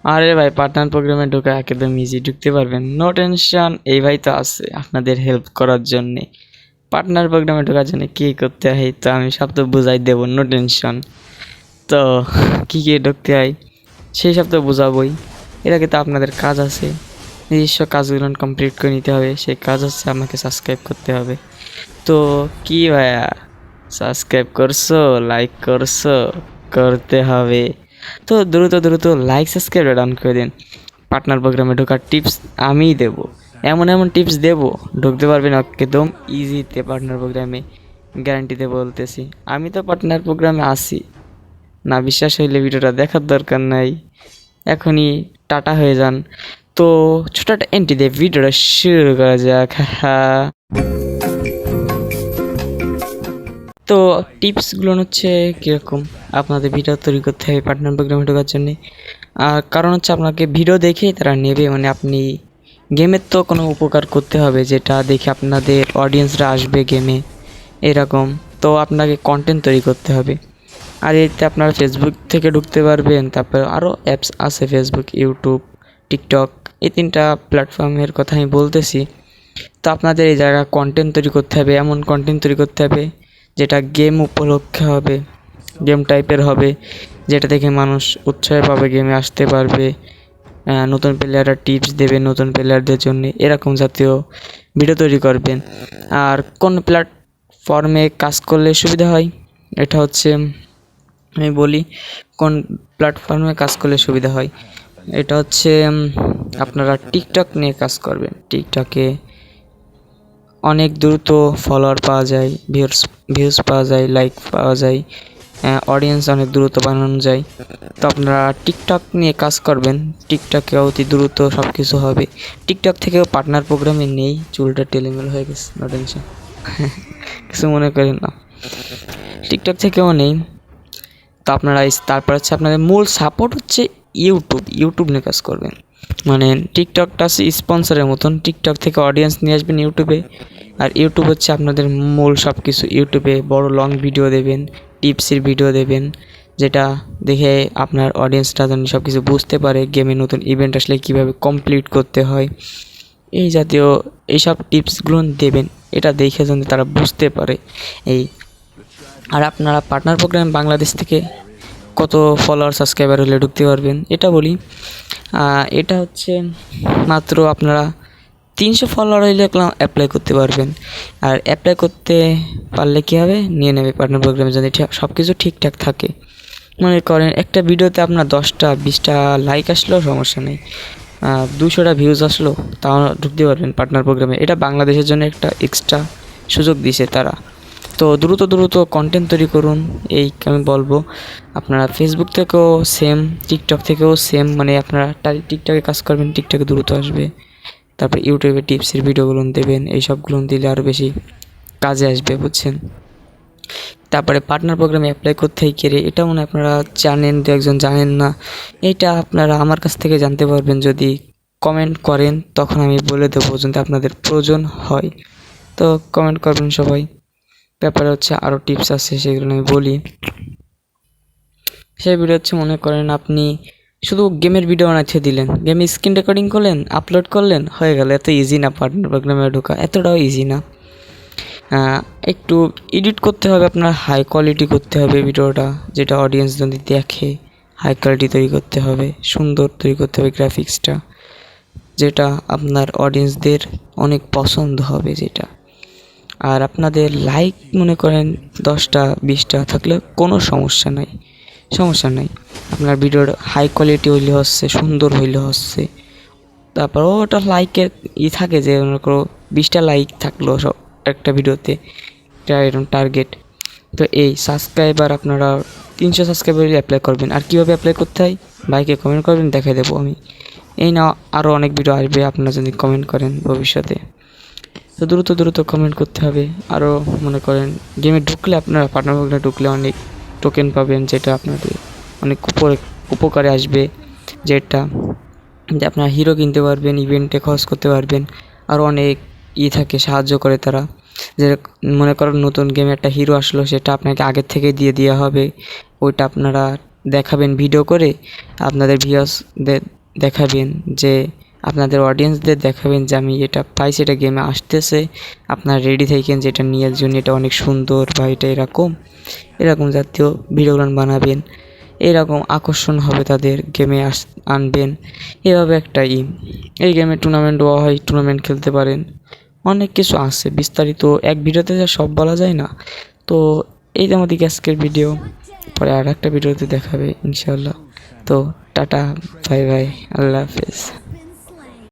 আরে ভাই, পার্টনার প্রোগ্রামে ঢোকা একদম ইজি, ঢুকতে পারবেন, নো টেনশন। এই ভাই তো আছে আপনাদের হেল্প করার জন্যে। পার্টনার প্রোগ্রামে ঢোকার জন্য কী করতে হয় তো আমি সব তো বুঝাই দেবো, নো টেনশন। তো কী কী ঢুকতে হয় সেই সব তো বোঝাবোই। এর আগে তো আপনাদের কাজ আছে, নিজস্ব কাজগুলো কমপ্লিট করে নিতে হবে। সেই কাজ হচ্ছে আমাকে সাবস্ক্রাইব করতে হবে। তো কি ভাইয়া, সাবস্ক্রাইব করছো, লাইক করছো, করতে হবে। তো দ্রুত দ্রুত লাইক সাবস্ক্রাইব ডান করে দিন। পার্টনার প্রোগ্রামে ঢোকার টিপস আমিই দেবো, এমন এমন টিপস দেবো, ঢুকতে পারবেন একদম ইজিতে পার্টনার প্রোগ্রামে, গ্যারান্টিতে বলতেছি। আমি তো পার্টনার প্রোগ্রামে আসি না, বিশ্বাস হইলে ভিডিওটা দেখার দরকার নাই, এখনই টাটা হয়ে যান। তো ছোট একটা এন্ট্রি দিয়ে ভিডিওটা শুরু করা যাক। তো টিপসগুলো হচ্ছে কীরকম, আপনাদের ভিডিও তৈরি করতে হবে পার্টনার প্রোগ্রামে ঢোকার জন্যে। আর কারণ হচ্ছে আপনাকে ভিডিও দেখেই তারা নেবে, মানে আপনি গেমের তো কোনো উপকার করতে হবে যেটা দেখে আপনাদের অডিয়েন্সরা আসবে গেমে, এরকম। তো আপনাকে কন্টেন্ট তৈরি করতে হবে। আর এতে আপনারা ফেসবুক থেকে ঢুকতে পারবেন, তারপর আরও অ্যাপস আছে, ফেসবুক, ইউটিউব, টিকটক, এই 3টা প্ল্যাটফর্মের কথা আমি বলতেছি। তো আপনাদের এই জায়গায় কন্টেন্ট তৈরি করতে হবে, এমন কন্টেন্ট তৈরি করতে হবে যেটা গেম উপলক্ষে হবে, গেম টাইপের হবে, যেটা দেখে মানুষ উৎসাহ পাবে, গেমে আসতে পারবে। নতুন প্লেয়াররা টিপস দেবে নতুন প্লেয়ারদের জন্য, এরকম জাতীয় ভিডিও তৈরি করবেন। আর কোন প্ল্যাটফর্মে কাজ করলে সুবিধা হয়, এটা হচ্ছে আমি বলি কোন প্ল্যাটফর্মে কাজ করলে সুবিধা হয়। এটা হচ্ছে আপনারা টিকটক নিয়ে কাজ করবেন। টিকটকে অনেক দ্রুত ফলোয়ার পাওয়া যায়, ভিউজ পাওয়া যায়, লাইক পাওয়া যায়, অডিয়েন্স অনেক দ্রুত বানানো যায়। তো আপনারা টিকটক নিয়ে কাজ করবেন, টিকটকে অতি দ্রুত সব কিছু হবে। টিকটক থেকেও পার্টনার প্রোগ্রামে নেই, চুলটা টেলেমেল হয়ে গেছে, নো টেনশন, কিছু মনে করেন না, টিকটক থেকেও নেই। তো আপনারা তারপর হচ্ছে আপনাদের মূল সাপোর্ট হচ্ছে ইউটিউব নিয়ে কাজ করবেন। মানে টিকটকটা স্পন্সরের মতন, টিকটক থেকে অডিয়েন্স নিয়ে আসবেন ইউটিউবে। আর ইউটিউব হচ্ছে আপনাদের মূল সব কিছু। ইউটিউবে বড় লং ভিডিও দেবেন, টিপসের ভিডিও দেবেন, যেটা দেখে আপনার অডিয়েন্সটা যেন সব কিছু বুঝতে পারে, গেমে নতুন ইভেন্ট আসলে কীভাবে কমপ্লিট করতে হয়, এই জাতীয় এইসব টিপসগুলো দেবেন, এটা দেখে যেন তারা বুঝতে পারে। এই আর আপনারা পার্টনার প্রোগ্রাম বাংলাদেশ থেকে কত ফলোয়ার সাবস্ক্রাইবার হলে ঢুকতে পারবেন এটা বলি। এটা হচ্ছে মাত্র আপনারা 300 ফলোয়ার হইলে অ্যাপ্লাই করতে পারবেন। আর অ্যাপ্লাই করতে পারলে কী হবে, নিয়ে নেবে পার্টনার প্রোগ্রামে যদি সব কিছু ঠিকঠাক থাকে। মনে করেন একটা ভিডিওতে আপনার 10টা 20টা লাইক আসলেও সমস্যা নেই, 200টা ভিউজ আসলো, তাও ঢুকতে পারবেন পার্টনার প্রোগ্রামে। এটা বাংলাদেশের জন্য একটা এক্সট্রা সুযোগ দিছে তারা। তো দ্রুত দ্রুত কন্টেন্ট তৈরি করুন, এই আমি বলবো। আপনারা ফেসবুক থেকেও সেম, টিকটক থেকেও সেম, মানে আপনারা টিকটকে কাজ করবেন, টিকটকে দ্রুত আসবে। তারপর ইউটিউবে টিপসের ভিডিওগুলো দেবেন, এই সবগুলো দিলে আরও বেশি কাজে আসবে, বুঝছেন। তারপরে পার্টনার প্রোগ্রামে অ্যাপ্লাই করতে হয় কেড়ে, এটা মনে আপনারা জানেন, দু একজন জানেন না। এটা আপনারা আমার কাছ থেকে জানতে পারবেন যদি কমেন্ট করেন, তখন আমি বলে দেবো যদি আপনাদের প্রয়োজন হয়। তো কমেন্ট করবেন সবাই। ব্যাপারে হচ্ছে আরও টিপস আছে, সেগুলো আমি বলি। সেই ভিডিও হচ্ছে মনে করেন আপনি শুধু গেমের ভিডিও বানাতে দিলেন, গেমে স্ক্রিন রেকর্ডিং করলেন, আপলোড করলেন, হয়ে গেল। এত ইজি না পার্টনার প্রোগ্রামে ঢোকা, এতটাও ইজি না। একটু এডিট করতে হবে, আপনার হাই কোয়ালিটি করতে হবে ভিডিওটা, যেটা অডিয়েন্স যদি দেখে হাই কোয়ালিটি তৈরি করতে হবে, সুন্দর তৈরি করতে হবে গ্রাফিক্সটা, যেটা আপনার অডিয়েন্সদের অনেক পছন্দ হবে যেটা। আর আপনাদের লাইক মনে করেন 10টা 20টা থাকলে কোনো সমস্যা নাই, আপনার ভিডিওর হাই কোয়ালিটি হইলে হচ্ছে, সুন্দর হইলে হচ্ছে। তারপর ওটা লাইকের থাকে যে মনে করো 20টা লাইক থাকলো সব একটা ভিডিওতে, এটা এরকম টার্গেট। তো এই সাবস্ক্রাইবার আপনারা 300 সাবস্ক্রাইবার অ্যাপ্লাই করবেন। আর কীভাবে অ্যাপ্লাই করতে হয় ভাইকে কমেন্ট করবেন, দেখাই দেবো আমি। এই না আরও অনেক ভিডিও আসবে আপনারা যদি কমেন্ট করেন ভবিষ্যতে। তো দ্রুত দ্রুত কমেন্ট করতে হবে। আরও মনে করেন গেমে ঢুকলে, আপনারা পার্টনার প্রোগ্রামে ঢুকলে অনেক টোকেন পাবেন, যেটা আপনাদের অনেক উপকারে আসবে, যেটা যে আপনারা হিরো কিনতে পারবেন, ইভেন্টে খরচ করতে পারবেন। আরও অনেক থাকে, সাহায্য করে তারা। যে মনে করেন নতুন গেমে একটা হিরো আসলো, সেটা আপনাকে আগের থেকে দিয়ে দেওয়া হবে, ওইটা আপনারা দেখাবেন ভিডিও করে, আপনাদের ভিউয়ার্সদের দেখাবেন, যে আপনাদের অডিয়েন্সদের দেখাবেন যে আমি এটা পাইছি, এটা গেমে আসতেছে, আপনারা রেডি থাকেন যে এটা নেওয়ার জন্য, এটা অনেক সুন্দর বা এটা এরকম জাতীয় ভিডিওগুলো বানাবেন। এরকম আকর্ষণ হবে তাদের, গেমে আনবেন। এভাবে একটা এই গেমে টুর্নামেন্ট দেওয়া হয়, টুর্নামেন্ট খেলতে পারেন। অনেক কিছু আছে, বিস্তারিত এক ভিডিওতে যা সব বলা যায় না। তো এই যে আমাদের আজকের ভিডিও, পরে আর একটা ভিডিওতে দেখাবে ইনশাল্লাহ। তো টাটা, বাই বাই, আল্লাহ হাফেজ।